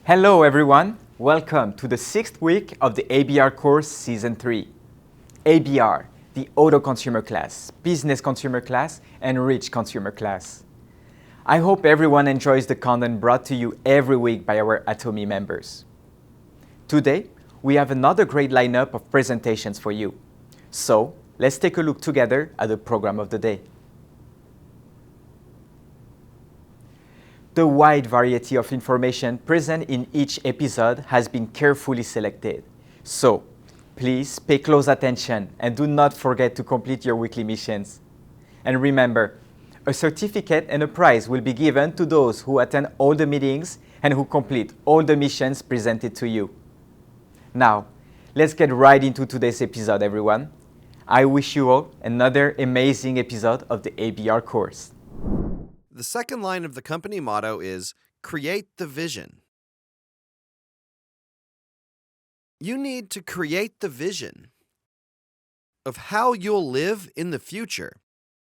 Hello everyone, welcome to the 6th week of the ABR course Season 3. ABR, the Auto Consumer Class, Business Consumer Class, and Rich Consumer Class. I hope everyone enjoys the content brought to you every week by our Atomy members. Today, we have another great lineup of presentations for you. So, let's take a look together at the program of the day. The wide variety of information present in each episode has been carefully selected. So, please pay close attention and do not forget to complete your weekly missions. And remember, a certificate and a prize will be given to those who attend all the meetings and who complete all the missions presented to you. Now, let's get right into today's episode, everyone. I wish you all another amazing episode of the ABR course. The second line of the company motto is, create the vision. You need to create the vision of how you'll live in the future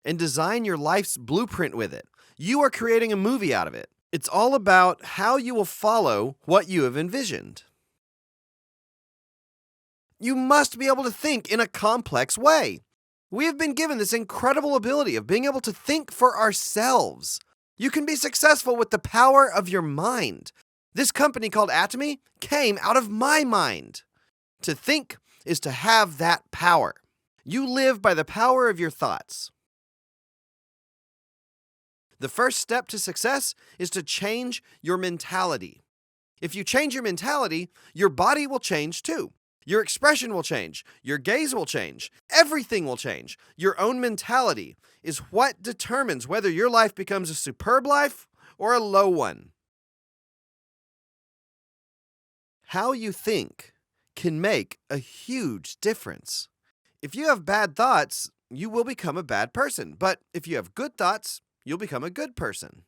and design your life's blueprint with it. You are creating a movie out of it. It's all about how you will follow what you have envisioned. You must be able to think in a complex way. We have been given this incredible ability of being able to think for ourselves. You can be successful with the power of your mind. This company called Atomy came out of my mind. To think is to have that power. You live by the power of your thoughts. The first step to success is to change your mentality. If you change your mentality, your body will change too. Your expression will change. Your gaze will change. Everything will change. Your own mentality is what determines whether your life becomes a superb life or a low one. How you think can make a huge difference. If you have bad thoughts, you will become a bad person. But if you have good thoughts, you'll become a good person.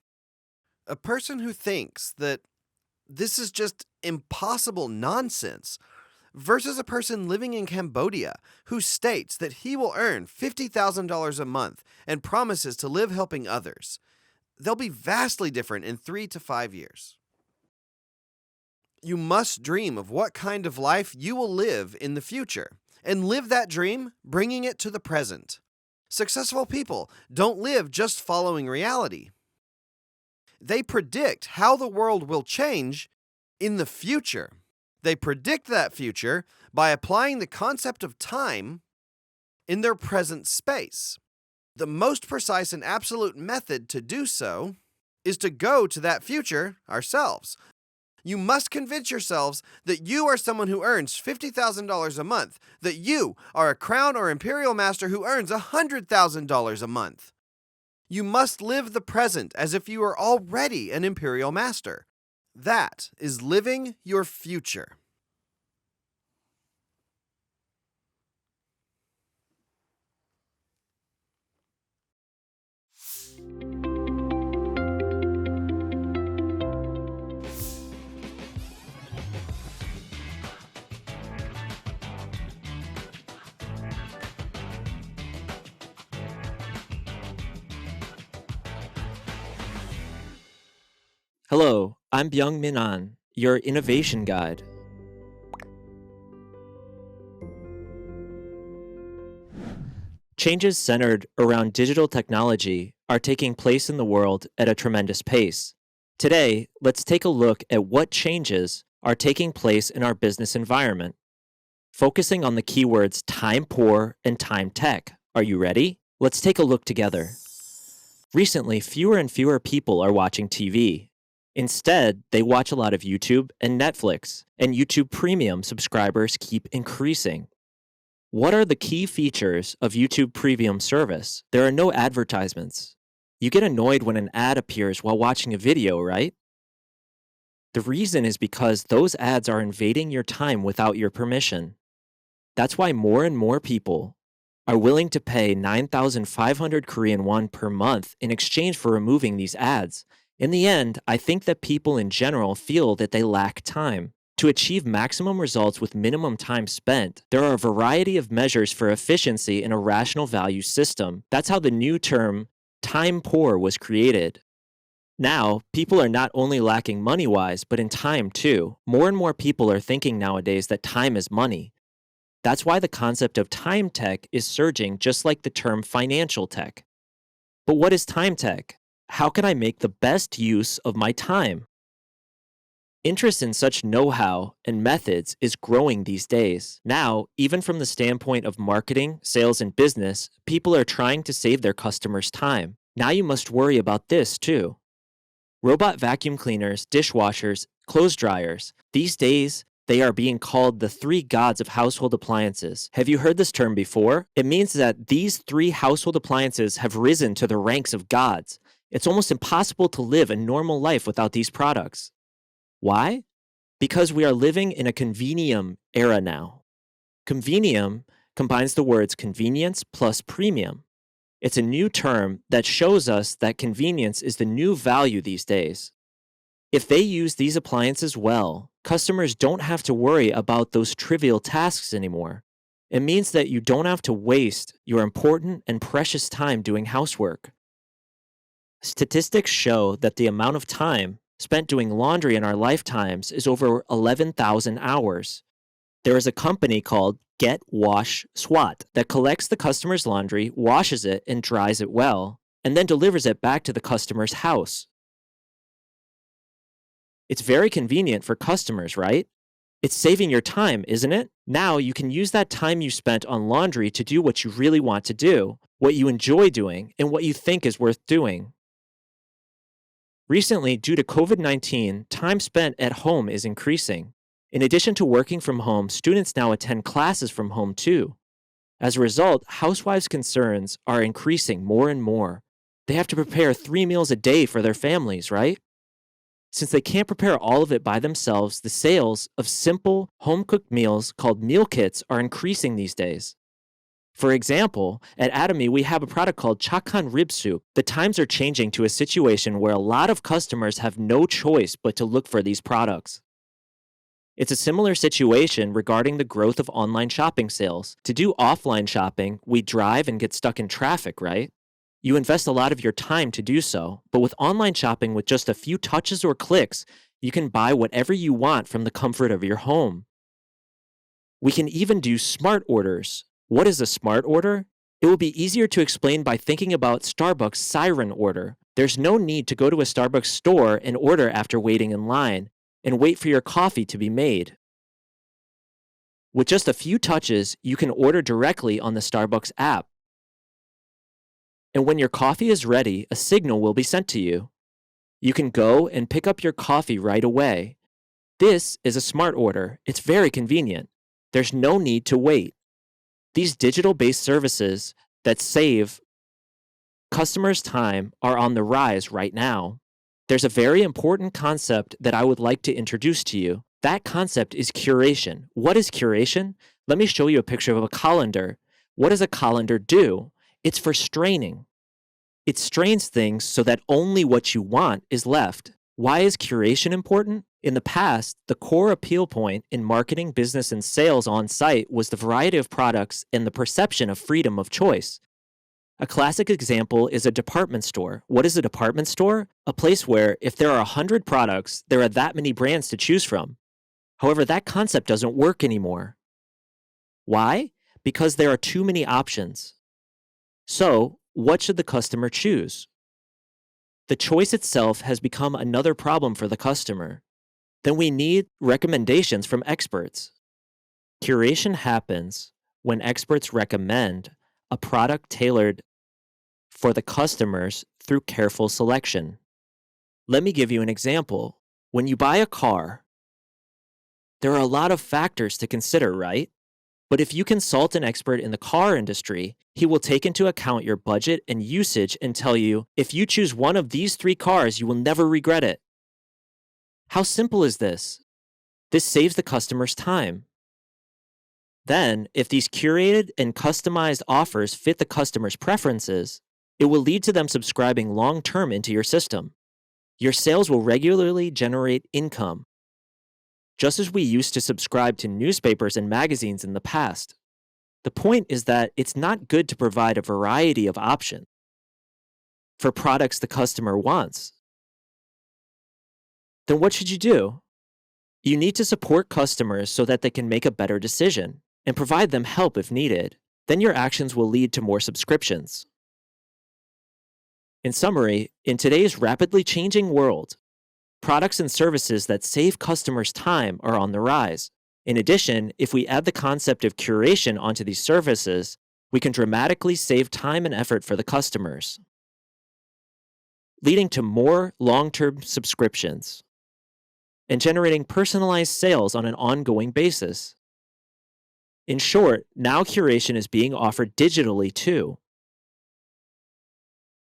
A person who thinks that this is just impossible nonsense versus a person living in Cambodia who states that he will earn $50,000 a month and promises to live helping others. They'll be vastly different in 3 to 5 years. You must dream of what kind of life you will live in the future and live that dream, bringing it to the present. Successful people don't live just following reality. They predict how the world will change in the future. They predict that future by applying the concept of time in their present space. The most precise and absolute method to do so is to go to that future ourselves. You must convince yourselves that you are someone who earns $50,000 a month, that you are a crown or imperial master who earns $100,000 a month. You must live the present as if you are already an imperial master. That is living your future. Hello, I'm Byung-Min An, your innovation guide. Changes centered around digital technology are taking place in the world at a tremendous pace. Today, let's take a look at what changes are taking place in our business environment. Focusing on the keywords time poor and time tech. Are you ready? Let's take a look together. Recently, fewer and fewer people are watching TV. Instead, they watch a lot of YouTube and Netflix, and YouTube Premium subscribers keep increasing. What are the key features of YouTube Premium service? There are no advertisements. You get annoyed when an ad appears while watching a video, right? The reason is because those ads are invading your time without your permission. That's why more and more people are willing to pay 9,500 Korean won per month in exchange for removing these ads. In the end, I think that people in general feel that they lack time. To achieve maximum results with minimum time spent, there are a variety of measures for efficiency in a rational value system. That's how the new term time poor was created. Now, people are not only lacking money-wise, but in time too. More and more people are thinking nowadays that time is money. That's why the concept of time tech is surging, just like the term financial tech. But what is time tech? How can I make the best use of my time? Interest in such know-how and methods is growing these days. Now, even from the standpoint of marketing, sales, and business, people are trying to save their customers time. Now you must worry about this too. Robot vacuum cleaners, dishwashers, clothes dryers. These days, they are being called the three gods of household appliances. Have you heard this term before? It means that these three household appliances have risen to the ranks of gods. It's almost impossible to live a normal life without these products. Why? Because we are living in a convenium era now. Convenium combines the words convenience plus premium. It's a new term that shows us that convenience is the new value these days. If they use these appliances well, customers don't have to worry about those trivial tasks anymore. It means that you don't have to waste your important and precious time doing housework. Statistics show that the amount of time spent doing laundry in our lifetimes is over 11,000 hours. There is a company called Get Wash Swat that collects the customer's laundry, washes it, and dries it well, and then delivers it back to the customer's house. It's very convenient for customers, right? It's saving your time, isn't it? Now you can use that time you spent on laundry to do what you really want to do, what you enjoy doing, and what you think is worth doing. Recently, due to COVID-19, time spent at home is increasing. In addition to working from home, students now attend classes from home too. As a result, housewives' concerns are increasing more and more. They have to prepare 3 meals a day for their families, right? Since they can't prepare all of it by themselves, the sales of simple, home-cooked meals called meal kits are increasing these days. For example, at Atomy, we have a product called Chakan rib soup. The times are changing to a situation where a lot of customers have no choice but to look for these products. It's a similar situation regarding the growth of online shopping sales. To do offline shopping, we drive and get stuck in traffic, right? You invest a lot of your time to do so, but with online shopping, with just a few touches or clicks, you can buy whatever you want from the comfort of your home. We can even do smart orders. What is a smart order? It will be easier to explain by thinking about Starbucks Siren Order. There's no need to go to a Starbucks store and order after waiting in line and wait for your coffee to be made. With just a few touches, you can order directly on the Starbucks app. And when your coffee is ready, a signal will be sent to you. You can go and pick up your coffee right away. This is a smart order. It's very convenient. There's no need to wait. These digital-based services that save customers' time are on the rise right now. There's a very important concept that I would like to introduce to you. That concept is curation. What is curation? Let me show you a picture of a colander. What does a colander do? It's for straining. It strains things so that only what you want is left. Why is curation important? In the past, the core appeal point in marketing, business, and sales on site was the variety of products and the perception of freedom of choice. A classic example is a department store. What is a department store? A place where if there are 100 products, there are that many brands to choose from. However, that concept doesn't work anymore. Why? Because there are too many options. So, what should the customer choose? The choice itself has become another problem for the customer. Then we need recommendations from experts. Curation happens when experts recommend a product tailored for the customers through careful selection. Let me give you an example. When you buy a car, there are a lot of factors to consider, right? But if you consult an expert in the car industry, he will take into account your budget and usage and tell you, if you choose one of these 3 cars, you will never regret it. How simple is this? This saves the customer's time. Then, if these curated and customized offers fit the customer's preferences, it will lead to them subscribing long-term into your system. Your sales will regularly generate income, just as we used to subscribe to newspapers and magazines in the past. The point is that it's not good to provide a variety of options for products the customer wants. then what should you do? You need to support customers so that they can make a better decision and provide them help if needed. Then your actions will lead to more subscriptions. In summary, in today's rapidly changing world, products and services that save customers time are on the rise. In addition, if we add the concept of curation onto these services, we can dramatically save time and effort for the customers, leading to more long-term subscriptions and generating personalized sales on an ongoing basis. In short, now curation is being offered digitally too.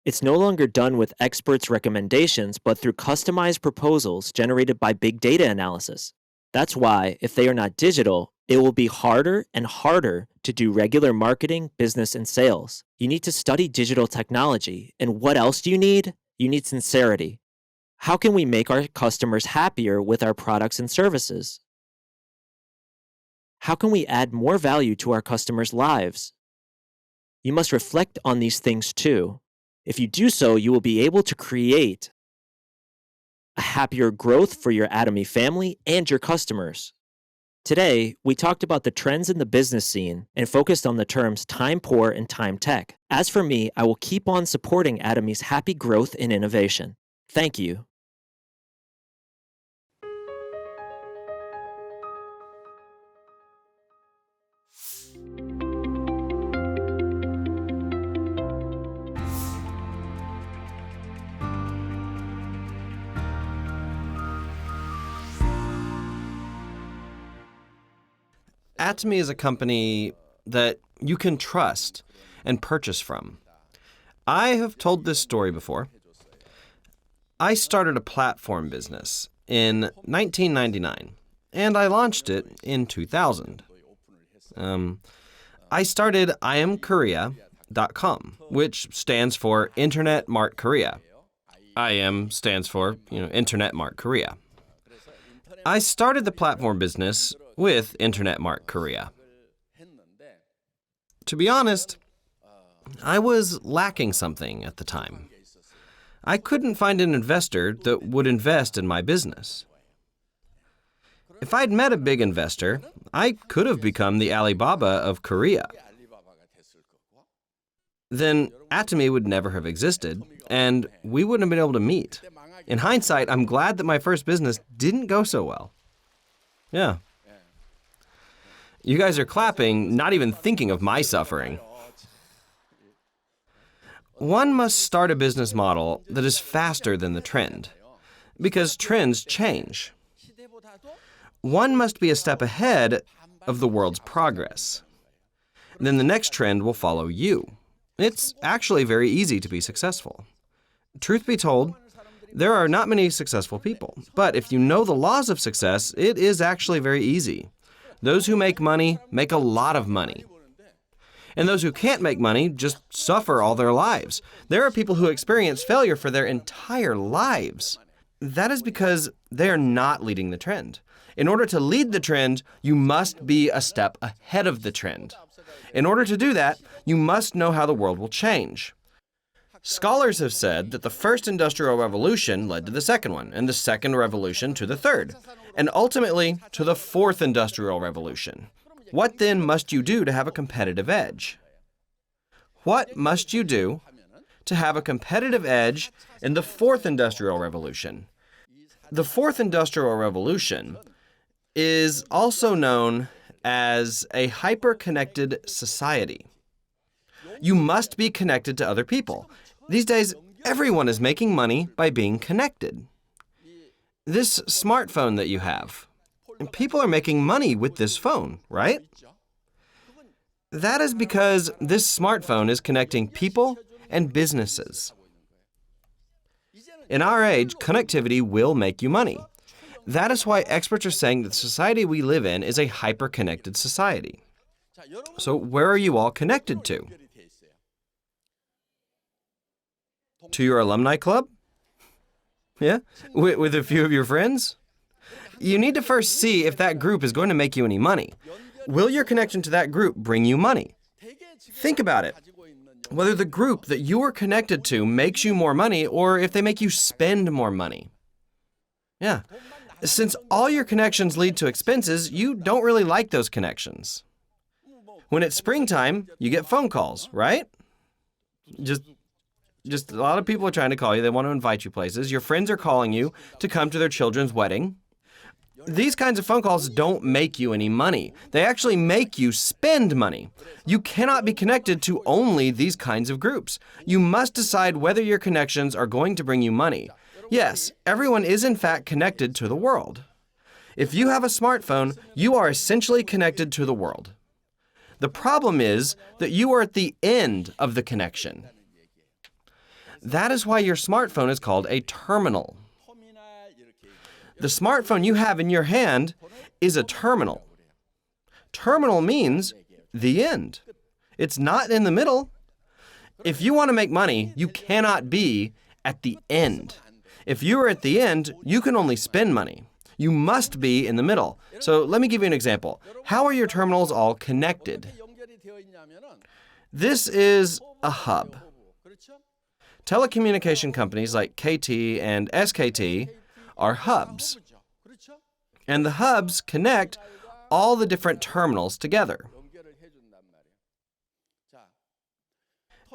It's no longer done with experts' recommendations, but through customized proposals generated by big data analysis. That's why, if they are not digital, it will be harder and harder to do regular marketing, business, and sales. You need to study digital technology. And what else do you need? You need sincerity. How can we make our customers happier with our products and services? How can we add more value to our customers' lives? You must reflect on these things too. If you do so, you will be able to create a happier growth for your Atomy family and your customers. Today, we talked about the trends in the business scene and focused on the terms time poor and time tech. As for me, I will keep on supporting Atomy's happy growth and innovation. Thank you. Atomy is a company that you can trust and purchase from. I have told this story before. I started a platform business in 1999, and I launched it in 2000. I started IamKorea.com, which stands for Internet Mart Korea. IM stands for, Internet Mart Korea. I started the platform business with Internet Mart Korea. To be honest, I was lacking something at the time. I couldn't find an investor that would invest in my business. If I'd met a big investor, I could have become the Alibaba of Korea. Then Atomy would never have existed, and we wouldn't have been able to meet. In hindsight, I'm glad that my first business didn't go so well. Yeah. You guys are clapping, not even thinking of my suffering. One must start a business model that is faster than the trend, because trends change. One must be a step ahead of the world's progress. Then the next trend will follow you. It's actually very easy to be successful. Truth be told, there are not many successful people, but if you know the laws of success, it is actually very easy. Those who make money make a lot of money. And those who can't make money just suffer all their lives. There are people who experience failure for their entire lives. That is because they are not leading the trend. In order to lead the trend, you must be a step ahead of the trend. In order to do that, you must know how the world will change. Scholars have said that the first industrial revolution led to the second one, and the second revolution to the third, and ultimately to the fourth industrial revolution. What then must you do to have a competitive edge? What must you do to have a competitive edge in the fourth industrial revolution? The fourth industrial revolution is also known as a hyper-connected society. You must be connected to other people. These days, everyone is making money by being connected. This smartphone that you have, people are making money with this phone, right? That is because this smartphone is connecting people and businesses. In our age, connectivity will make you money. That is why experts are saying that the society we live in is a hyper-connected society. So where are you all connected to? To your alumni club? Yeah? With a few of your friends? You need to first see if that group is going to make you any money. Will your connection to that group bring you money? Think about it. Whether the group that you are connected to makes you more money or if they make you spend more money. Yeah. Since all your connections lead to expenses, you don't really like those connections. When it's springtime, you get phone calls, right? Just a lot of people are trying to call you. They want to invite you places. Your friends are calling you to come to their children's wedding. These kinds of phone calls don't make you any money. They actually make you spend money. You cannot be connected to only these kinds of groups. You must decide whether your connections are going to bring you money. Yes, everyone is in fact connected to the world. If you have a smartphone, you are essentially connected to the world. The problem is that you are at the end of the connection. That is why your smartphone is called a terminal. The smartphone you have in your hand is a terminal. Terminal means the end. It's not in the middle. If you want to make money, you cannot be at the end. If you are at the end, you can only spend money. You must be in the middle. So let me give you an example. How are your terminals all connected? This is a hub. Telecommunication companies like KT and SKT are hubs. And the hubs connect all the different terminals together.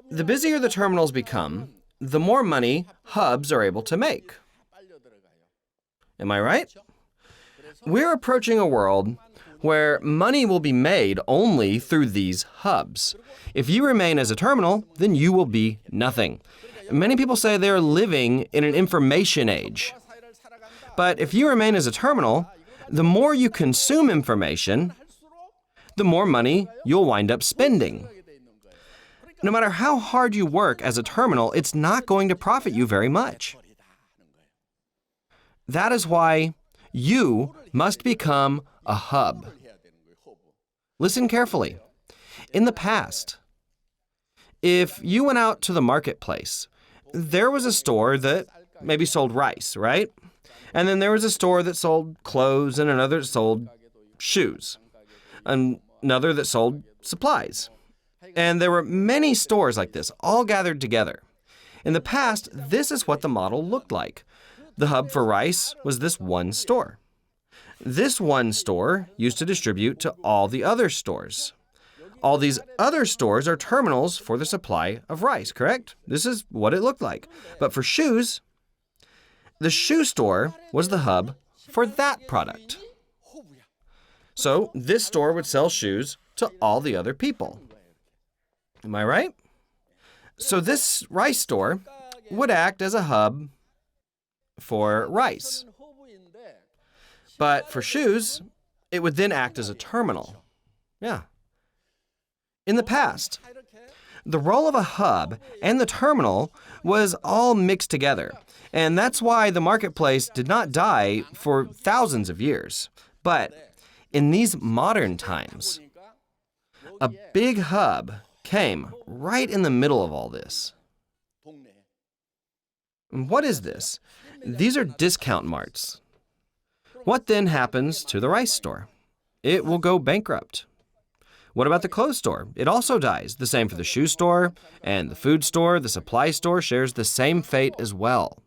The busier the terminals become, the more money hubs are able to make. Am I right? We're approaching a world where money will be made only through these hubs. If you remain as a terminal, then you will be nothing. Many people say they're living in an information age. But if you remain as a terminal, the more you consume information, the more money you'll wind up spending. No matter how hard you work as a terminal, it's not going to profit you very much. That is why you must become a hub. Listen carefully. In the past, if you went out to the marketplace, there was a store that maybe sold rice, right? And then there was a store that sold clothes and another that sold shoes, another that sold supplies. And there were many stores like this, all gathered together. In the past, this is what the model looked like. The hub for rice was this one store. This one store used to distribute to all the other stores. All these other stores are terminals for the supply of rice, correct? This is what it looked like. But for shoes, the shoe store was the hub for that product. So this store would sell shoes to all the other people. Am I right? So this rice store would act as a hub for rice. But for shoes, it would then act as a terminal. Yeah. In the past, the role of a hub and the terminal was all mixed together. And that's why the marketplace did not die for thousands of years. But in these modern times, a big hub came right in the middle of all this. And what is this? These are discount marts. What then happens to the rice store? It will go bankrupt. What about the clothes store? It also dies. The same for the shoe store and the food store. The supply store shares the same fate as well.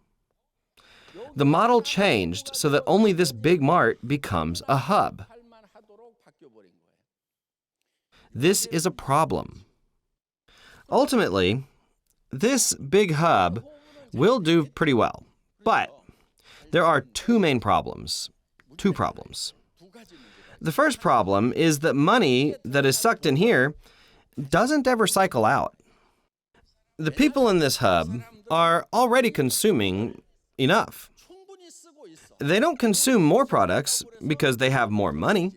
The model changed so that only this big mart becomes a hub. This is a problem. Ultimately, this big hub will do pretty well, but there are two main problems. Two problems. The first problem is that money that is sucked in here doesn't ever cycle out. The people in this hub are already consuming enough. They don't consume more products because they have more money.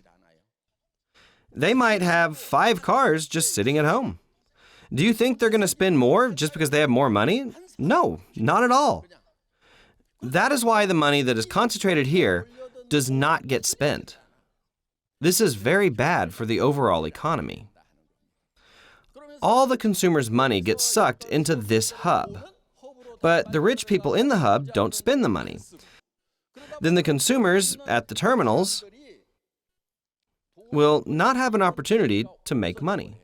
They might have 5 cars just sitting at home. Do you think they're going to spend more just because they have more money? No, not at all. That is why the money that is concentrated here does not get spent. This is very bad for the overall economy. All the consumers' money gets sucked into this hub, but the rich people in the hub don't spend the money. Then the consumers at the terminals will not have an opportunity to make money.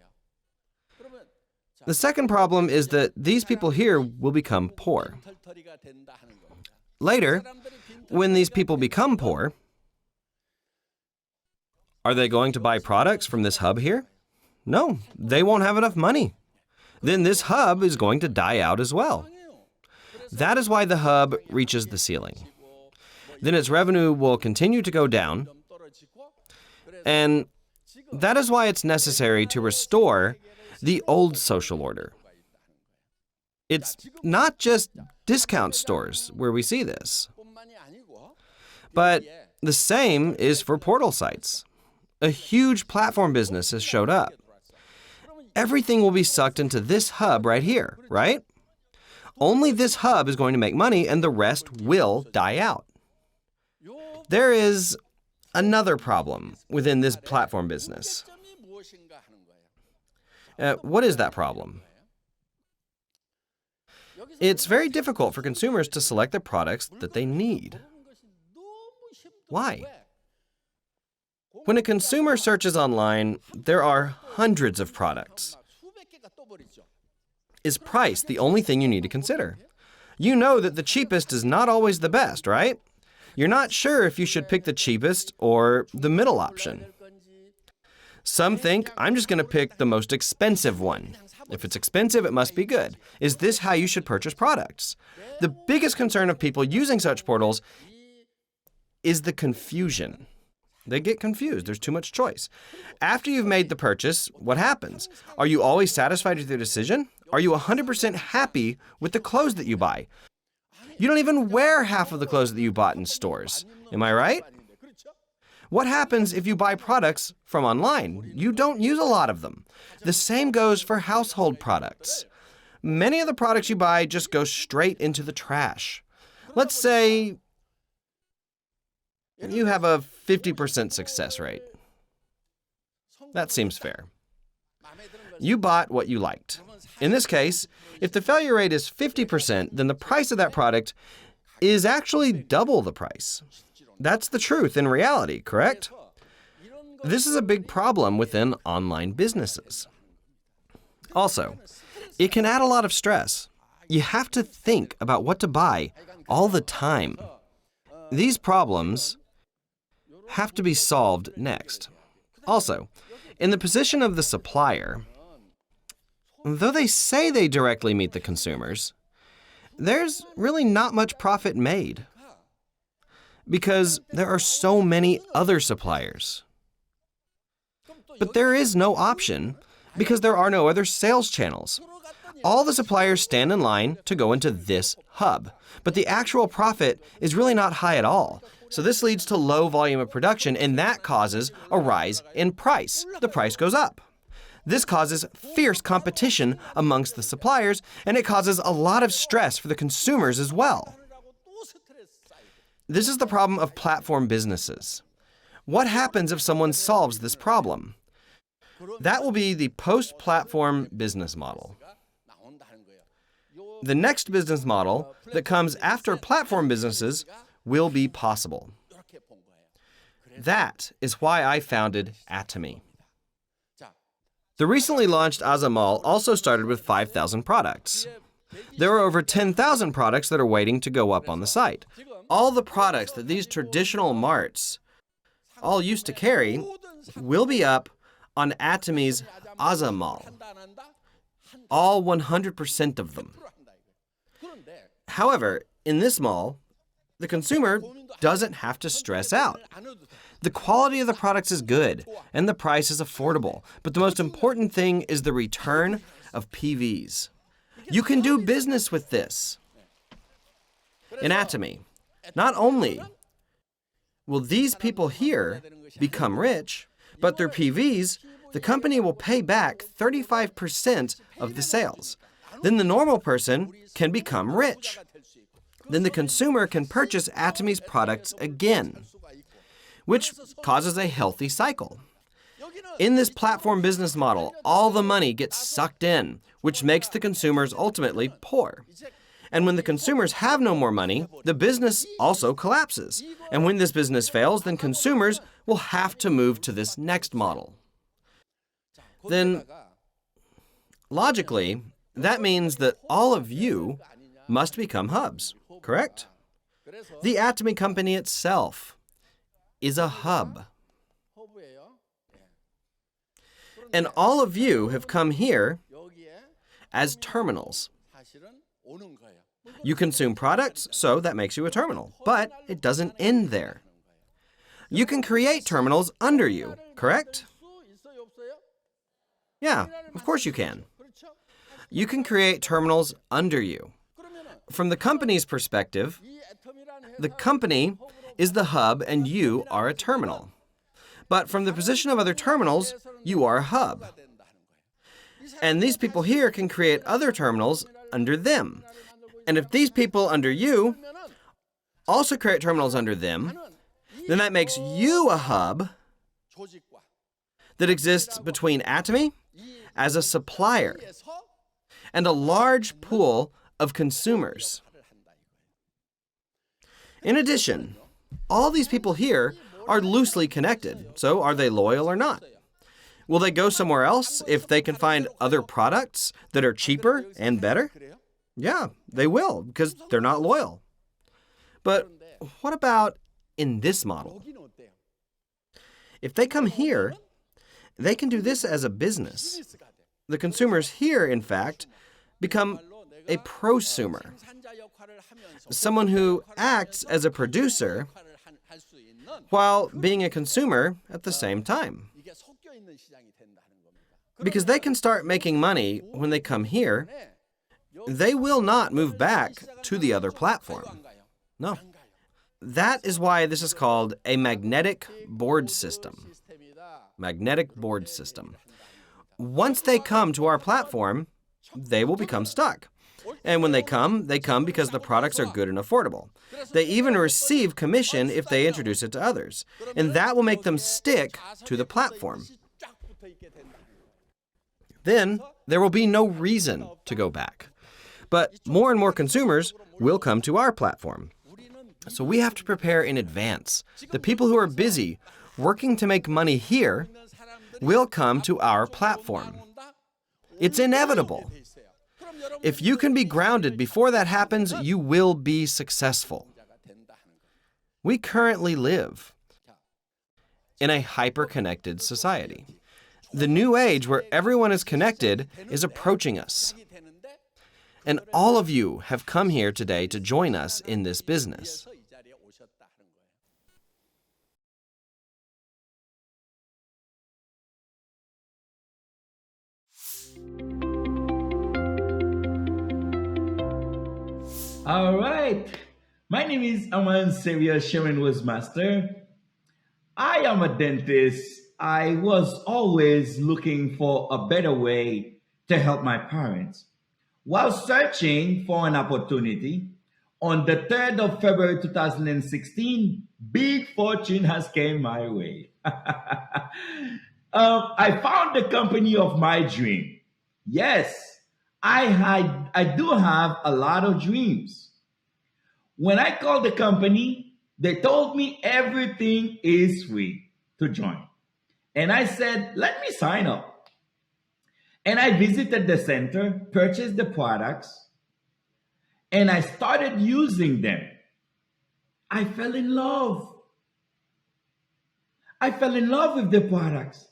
The second problem is that these people here will become poor. Later, when these people become poor, are they going to buy products from this hub here? No, they won't have enough money. Then this hub is going to die out as well. That is why the hub reaches the ceiling. Then its revenue will continue to go down, and that is why it's necessary to restore the old social order. It's not just discount stores where we see this, but the same is for portal sites. A huge platform business has showed up. Everything will be sucked into this hub right here, right? Only this hub is going to make money, and the rest will die out. There is another problem within this platform business. What is that problem? It's very difficult for consumers to select the products that they need. Why? When a consumer searches online, there are hundreds of products. Is price the only thing you need to consider? You know that the cheapest is not always the best, right? You're not sure if you should pick the cheapest or the middle option. Some think, I'm just going to pick the most expensive one. If it's expensive, it must be good. Is this how you should purchase products? The biggest concern of people using such portals is the confusion. They get confused. There's too much choice. After you've made the purchase, what happens? Are you always satisfied with your decision? Are you 100% happy with the clothes that you buy? You don't even wear half of the clothes that you bought in stores. Am I right? What happens if you buy products from online? You don't use a lot of them. The same goes for household products. Many of the products you buy just go straight into the trash. Let's say you have a 50% success rate. That seems fair. You bought what you liked. In this case, if the failure rate is 50%, then the price of that product is actually double the price. That's the truth in reality, correct? This is a big problem within online businesses. Also, it can add a lot of stress. You have to think about what to buy all the time. These problems have to be solved next. Also, in the position of the supplier, though they say they directly meet the consumers, there's really not much profit made because there are so many other suppliers. But there is no option because there are no other sales channels. All the suppliers stand in line to go into this hub, but the actual profit is really not high at all. So this leads to low volume of production, and that causes a rise in price. The price goes up. This causes fierce competition amongst the suppliers, and it causes a lot of stress for the consumers as well. This is the problem of platform businesses. What happens if someone solves this problem? That will be the post-platform business model. The next business model that comes after platform businesses will be possible. That is why I founded Atomy. The recently launched Mall also started with 5,000 products. There are over 10,000 products that are waiting to go up on the site. All the products that these traditional marts all used to carry will be up on Atomy's Mall. All 100% of them. However, in this mall, the consumer doesn't have to stress out. The quality of the products is good, and the price is affordable. But the most important thing is the return of PVs. You can do business with this. In Atomy, not only will these people here become rich, but their PVs, the company will pay back 35% of the sales. Then the normal person can become rich. Then the consumer can purchase Atomy's products again, which causes a healthy cycle. In this platform business model, all the money gets sucked in, which makes the consumers ultimately poor. And when the consumers have no more money, the business also collapses. And when this business fails, then consumers will have to move to this next model. Then, logically, that means that all of you must become hubs, correct? The Atomy company itself is a hub. And all of you have come here as terminals. You consume products, so that makes you a terminal. But it doesn't end there. You can create terminals under you, correct? Yeah, of course you can. You can create terminals under you. From the company's perspective, the company is the hub and you are a terminal. But from the position of other terminals, you are a hub. And these people here can create other terminals under them. And if these people under you also create terminals under them, then that makes you a hub that exists between Atomy as a supplier and a large pool of consumers. In addition, all these people here are loosely connected. So are they loyal or not? Will they go somewhere else if they can find other products that are cheaper and better? Yeah, they will, because they're not loyal. But what about in this model? If they come here, they can do this as a business. The consumers here, in fact, become a prosumer, someone who acts as a producer while being a consumer at the same time. Because they can start making money when they come here, they will not move back to the other platform. No. That is why this is called a magnetic board system. Magnetic board system. Once they come to our platform, they will become stuck. And when they come because the products are good and affordable. They even receive commission if they introduce it to others. And that will make them stick to the platform. Then there will be no reason to go back. But more and more consumers will come to our platform. So we have to prepare in advance. The people who are busy working to make money here will come to our platform. It's inevitable. If you can be grounded before that happens, you will be successful. We currently live in a hyper-connected society. The new age where everyone is connected is approaching us. And all of you have come here today to join us in this business. All right. My name is Aman Xavier Sherman Master. I am a dentist. I was always looking for a better way to help my parents. While searching for an opportunity, on the 3rd of February 2016, big fortune has came my way. I found the company of my dream. Yes, I do have a lot of dreams. When I called the company, they told me everything is free to join. And I said, let me sign up. And I visited the center, purchased the products, and I started using them. I fell in love. I fell in love with the products.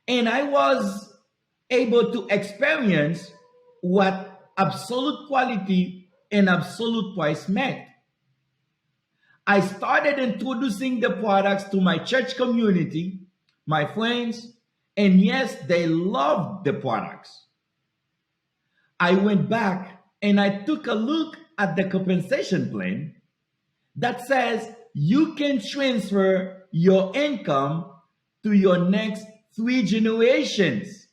And I was able to experience what absolute quality and absolute price meant. I started introducing the products to my church community, my friends, and yes, they loved the products. I went back and I took a look at the compensation plan that says you can transfer your income to your next 3 generations.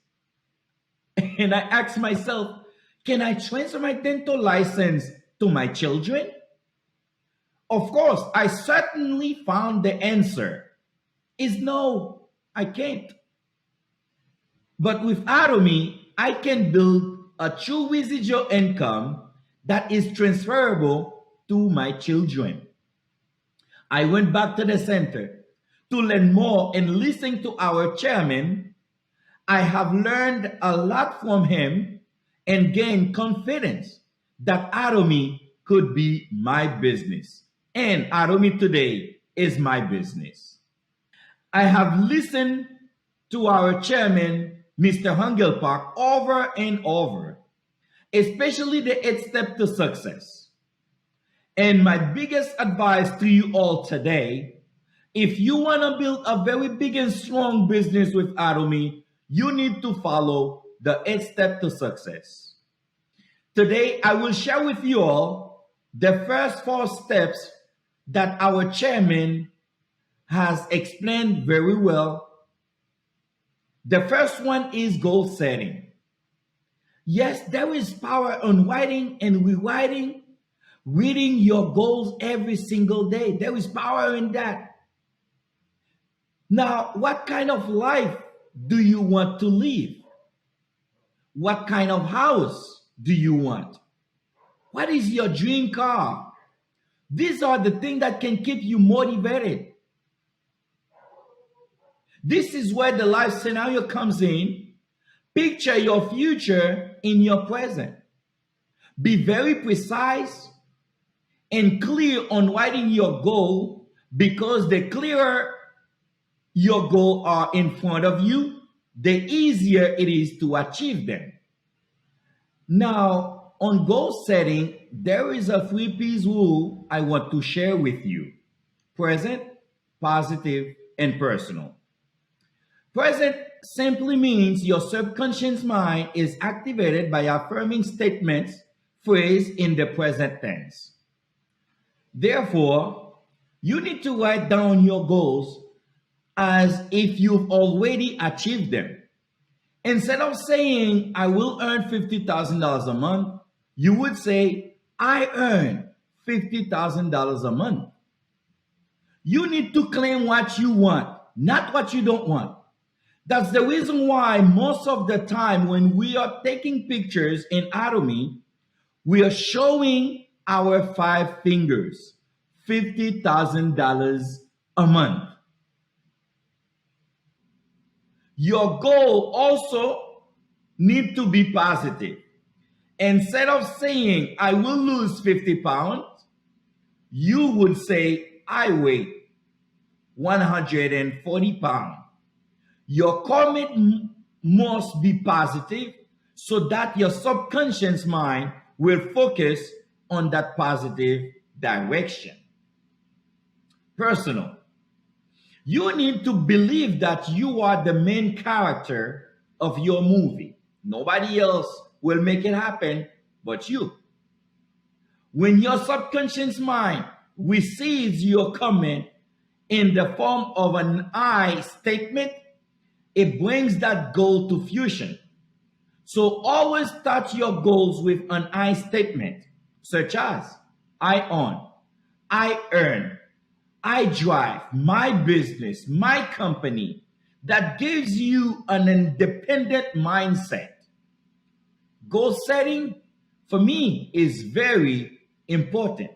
And I asked myself, can I transfer my dental license to my children? Of course, I certainly found the answer is no, I can't. But with Atomy, I can build a true residual income that is transferable to my children. I went back to the center to learn more and listen to our chairman. I have learned a lot from him and gained confidence that Atomy could be my business. And Atomy today is my business. I have listened to our chairman, Mr. Hungelpark, over and over, especially the 8 step to success. And my biggest advice to you all today, if you want to build a very big and strong business with Atomy, you need to follow the 8 step to success. Today, I will share with you all the first 4 steps that our chairman has explained very well. The first one is goal setting. Yes, there is power on writing and rewriting, reading your goals every single day. There is power in that. Now, what kind of life do you want to live? What kind of house do you want? What is your dream car? These are the things that can keep you motivated. This is where the life scenario comes in. Picture your future in your present. Be very precise and clear on writing your goal, because the clearer your goals are in front of you, the easier it is to achieve them. Now, on goal setting, there is a 3 P's rule I want to share with you: present, positive, and personal. Present simply means your subconscious mind is activated by affirming statements phrased in the present tense. Therefore, you need to write down your goals as if you've already achieved them. Instead of saying, I will earn $50,000 a month, you would say, I earn $50,000 a month. You need to claim what you want, not what you don't want. That's the reason why most of the time when we are taking pictures in Atomy, we are showing our 5 fingers, $50,000 a month. Your goal also need to be positive. Instead of saying, I will lose 50 pounds, you would say, I weigh 140 pounds. Your comment must be positive so that your subconscious mind will focus on that positive direction. Personal. You need to believe that you are the main character of your movie. Nobody else will make it happen but you. When your subconscious mind receives your comment in the form of an I statement, it brings that goal to fruition. So always start your goals with an I statement, such as I own, I earn, I drive, my business, my company. That gives you an independent mindset. Goal setting, for me, is very important.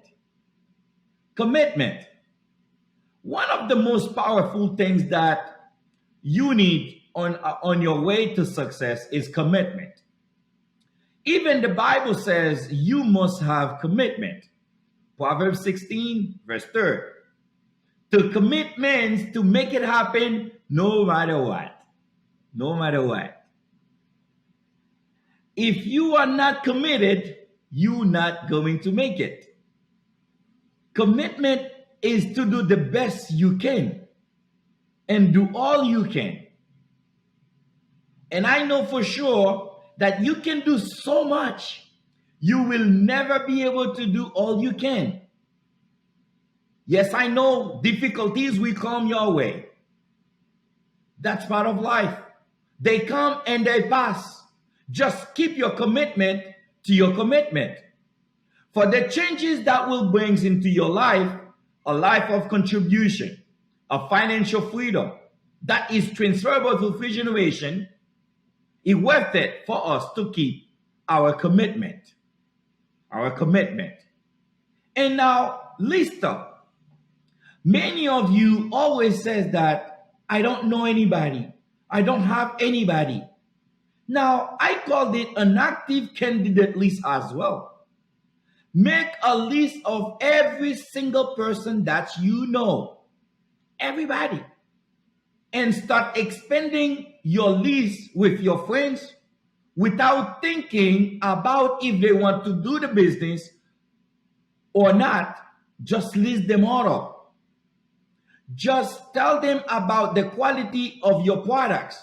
Commitment. One of the most powerful things that you need on your way to success is commitment. Even the Bible says you must have commitment. Proverbs 16, verse 3. To commit means to make it happen no matter what. No matter what. If you are not committed, you're not going to make it. Commitment is to do the best you can and do all you can. And I know for sure that you can do so much. You will never be able to do all you can. Yes, I know difficulties will come your way. That's part of life. They come and they pass. Just keep your commitment to your commitment. For the changes that will bring into your life, a life of contribution, a financial freedom that is transferable to future generation, it's worth it for us to keep our commitment. Our commitment. And now, listen. Many of you always says that I don't know anybody. I don't have anybody. Now, I called it an active candidate list as well. Make a list of every single person that you know, everybody, and start expanding your list with your friends without thinking about if they want to do the business or not. Just list them all up. Just tell them about the quality of your products.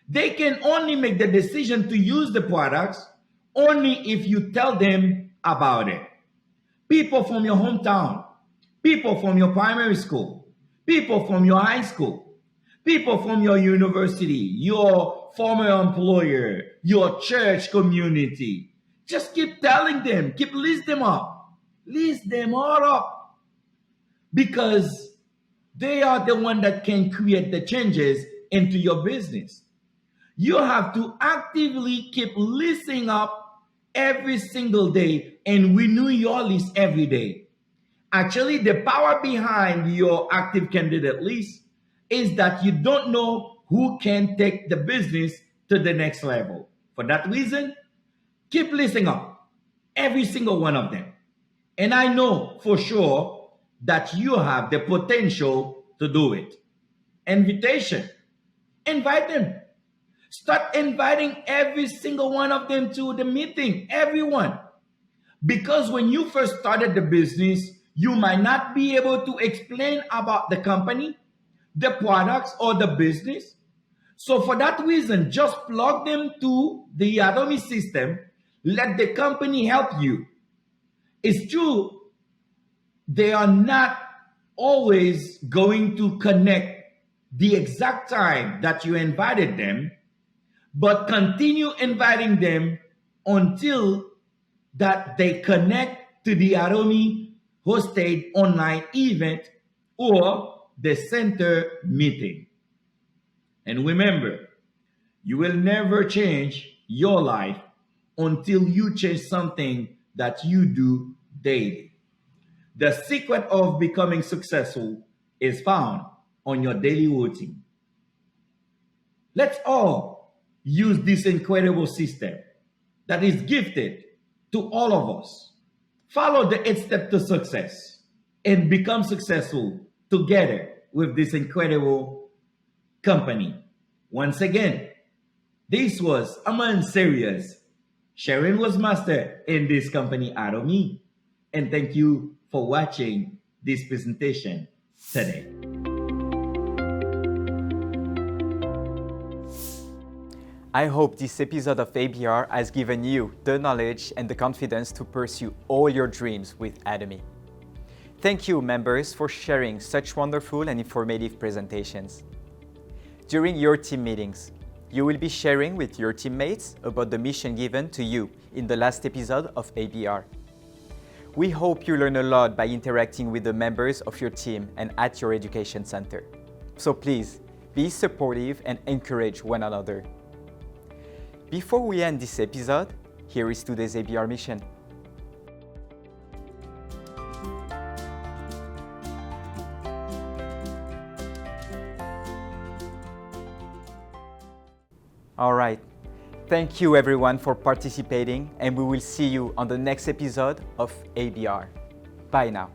They can only make the decision to use the products only if you tell them about it. People from your hometown, people from your primary school, people from your high school, people from your university, your former employer, your church community. Just keep telling them, keep list them up. List them all up. Because they are the one that can create the changes into your business. You have to actively keep listing up every single day and renew your list every day. Actually, the power behind your active candidate list is that you don't know who can take the business to the next level. For that reason, keep listing up every single one of them. And I know for sure that you have the potential to do it. Invitation. Invite them. Start inviting every single one of them to the meeting, everyone. Because when you first started the business, you might not be able to explain about the company, the products, or the business. So for that reason, just plug them to the Atomy system. Let the company help you. It's true, they are not always going to connect the exact time that you invited them, but continue inviting them until that they connect to the Atomy hosted online event or the center meeting. And remember, you will never change your life until you change something that you do daily. The secret of becoming successful is found on your daily routine. Let's all use this incredible system that is gifted to all of us. Follow the 8 steps to success and become successful together with this incredible company. Once again, this was a man serious. Sharon was master in this company, Atomy. And thank you for watching this presentation today. I hope this episode of ABR has given you the knowledge and the confidence to pursue all your dreams with Atomy. Thank you, members, for sharing such wonderful and informative presentations. During your team meetings, you will be sharing with your teammates about the mission given to you in the last episode of ABR. We hope you learn a lot by interacting with the members of your team and at your education center. So please, be supportive and encourage one another. Before we end this episode, here is today's ABR mission. All right. Thank you everyone for participating, and we will see you on the next episode of ABR. Bye now.